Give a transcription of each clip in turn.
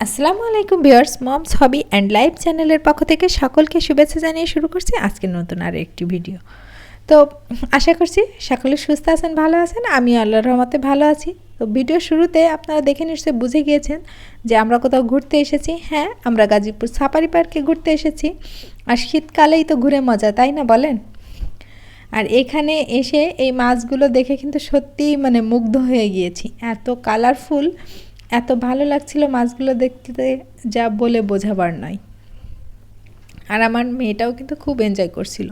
আসসালামু আলাইকুম viewers, moms hobby and life চ্যানেলের পক্ষ থেকে সকলকে শুভেচ্ছা জানিয়ে শুরু করছি আজকের নতুন আর একটি ভিডিও। তো আশা করছি সকলে সুস্থ আছেন, ভালো আছেন। আমি আল্লাহর রহমতে ভালো আছি। তো ভিডিও শুরুতে আপনারা দেখে নিশ্চয়ই বুঝে গিয়েছেন যে আমরা কোথাও ঘুরতে এসেছি। হ্যাঁ, আমরা গাজীপুর সাফারি পার্কে ঘুরতে এসেছি। আর শীতকালেই তো ঘুরে মজা, তাই না বলেন? আর এখানে এসে এই মাছগুলো দেখে কিন্তু সত্যিই মুগ্ধ হয়ে গিয়েছি। এত কালারফুল, এত ভালো লাগছিল মাছগুলো দেখতে, যা বলে বোঝাবার নয়। আর আমার মেয়েটাও কিন্তু খুব এনজয় করছিল।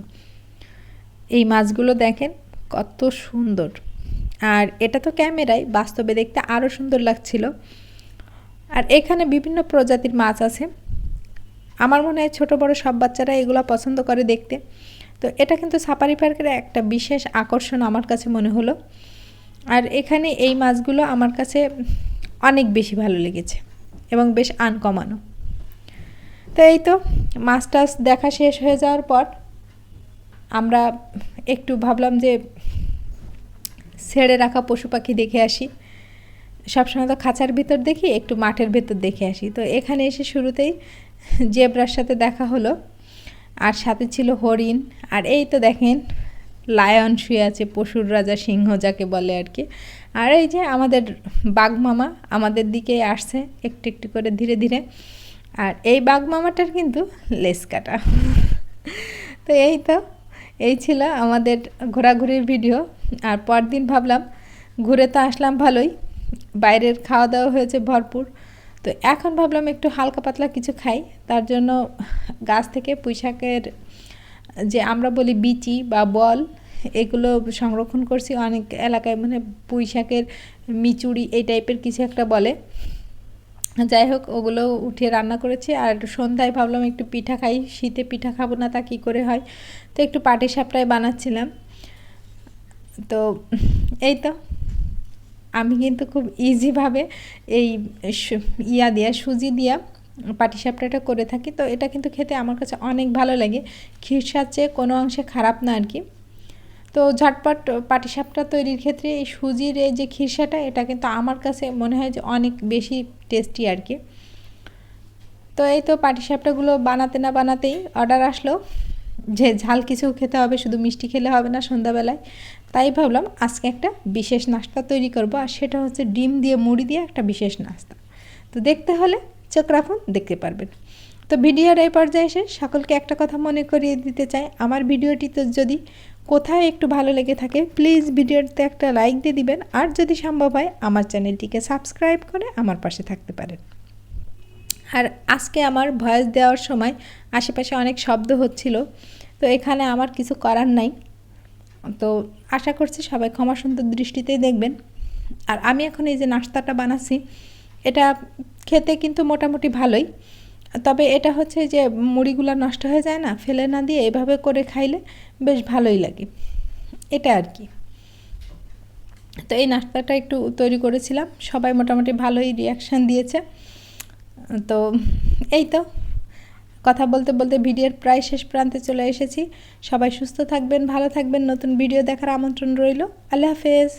এই মাছগুলো দেখেন কত সুন্দর। আর এটা তো ক্যামেরায়, বাস্তবে দেখতে আরও সুন্দর লাগছিল। আর এখানে বিভিন্ন প্রজাতির মাছ আছে। আমার মনে হয় ছোটো বড়ো সব বাচ্চারা এগুলো পছন্দ করে দেখতে। তো এটা কিন্তু সাফারি পার্কের একটা বিশেষ আকর্ষণ আমার কাছে মনে হলো। আর এখানে এই মাছগুলো আমার কাছে অনেক বেশি ভালো লেগেছে এবং বেশ আনকমানও। তো এই তো মাছ টাছ দেখা শেষ হয়ে যাওয়ার পর আমরা একটু ভাবলাম যে ছেড়ে রাখা পশু পাখি দেখে আসি। সবসময় তো খাঁচার ভিতর দেখি, একটু মাঠের ভেতর দেখে আসি। তো এখানে এসে শুরুতেই জেব্রার সাথে দেখা হলো, আর সাথে ছিল হরিণ। আর এই তো দেখেন লায়ন শুয়ে আছে, পশুর রাজা সিংহ যাকে বলে আর কি। আর এই যে আমাদের বাঘ মামা আমাদের দিকেই আসছে একটু একটু করে ধীরে ধীরে। আর এই বাঘ মামাটার কিন্তু লেজ কাটা। তো এই ছিল আমাদের ঘোরাঘুরির ভিডিও। আর পরদিন ভাবলাম ঘুরে তো আসলাম ভালোই, বাইরের খাওয়া দাওয়া হয়েছে ভরপুর। তো এখন ভাবলাম একটু হালকা পাতলা কিছু খাই। তার জন্য গাছ থেকে পুঁইশাকের যে আমরা বলি বিচি বা বল, এগুলো সংরক্ষণ করছি। অনেক এলাকায় পুঁইশাকের মিচুড়ি এই টাইপের কিছু একটা বলে। যাই হোক, ওগুলো উঠিয়ে রান্না করেছি। আর সন্ধ্যায় ভাবলাম একটু পিঠা খাই, শীতে পিঠা খাবো না তা কী করে হয়। তো একটু পাটিসাপটাই বানাচ্ছিলাম। তো এই তো আমি কিন্তু খুব ইজিভাবে এই সুজি দিয়া পাটিসাপটাটা করে থাকি। তো এটা কিন্তু খেতে আমার কাছে অনেক ভালো লাগে। খিরসার চেয়ে কোনো অংশে খারাপ না আর কি। তো ঝটপট পাটিসাপটা তৈরির ক্ষেত্রে এই সুজির এই যে খিরসাটা, এটা কিন্তু আমার কাছে মনে হয় যে অনেক বেশি টেস্টি আর কি। তো এই তো পাটিসাপটাগুলো বানাতে না বানাতেই অর্ডার আসলো যে ঝাল কিছু খেতে হবে, শুধু মিষ্টি খেলে হবে না সন্ধ্যাবেলায়। তাই ভাবলাম আজকে একটা বিশেষ নাস্তা তৈরি করব, আর সেটা হচ্ছে ডিম দিয়ে মুড়ি দিয়ে একটা বিশেষ নাস্তা। তো দেখতে হলে চোখ রাখুন, দেখতে পারবেন। তো ভিডিওর এই পর্যায়ে এসে সকলকে একটা কথা মনে করিয়ে দিতে চাই, আমার ভিডিওটি তো যদি কোথায় একটু ভালো লেগে থাকে প্লিজ ভিডিওতে একটা লাইক দিয়ে দিবেন। আর যদি সম্ভব হয় আমার চ্যানেলটিকে সাবস্ক্রাইব করে আমার পাশে থাকতে পারেন। আর আজকে আমার ভয়েস দেওয়ার সময় আশেপাশে অনেক শব্দ হচ্ছিল, তো এখানে আমার কিছু করার নাই। তো আশা করছি সবাই ক্ষমা সুন্দর দৃষ্টিতেই দেখবেন। আর আমি এখন এই যে নাস্তাটা বানাচ্ছি, এটা খেতে কিন্তু মোটামুটি ভালোই। তবে এটা হচ্ছে যে মুড়িগুলো নষ্ট হয়ে যায় না, ফেলে না দিয়ে এভাবে করে খাইলে বেশ ভালোই লাগে, এটা আর কি। তো এই নাস্তাটা একটু তৈরি করেছিলাম, সবাই মোটামুটি ভালোই রিয়াকশান দিয়েছে। তো এই তো কথা বলতে বলতে ভিডিওর প্রায় শেষ প্রান্তে চলে এসেছি। সবাই সুস্থ থাকবেন, ভালো থাকবেন। নতুন ভিডিও দেখার আমন্ত্রণ রইল। আল্লাহ হাফেজ।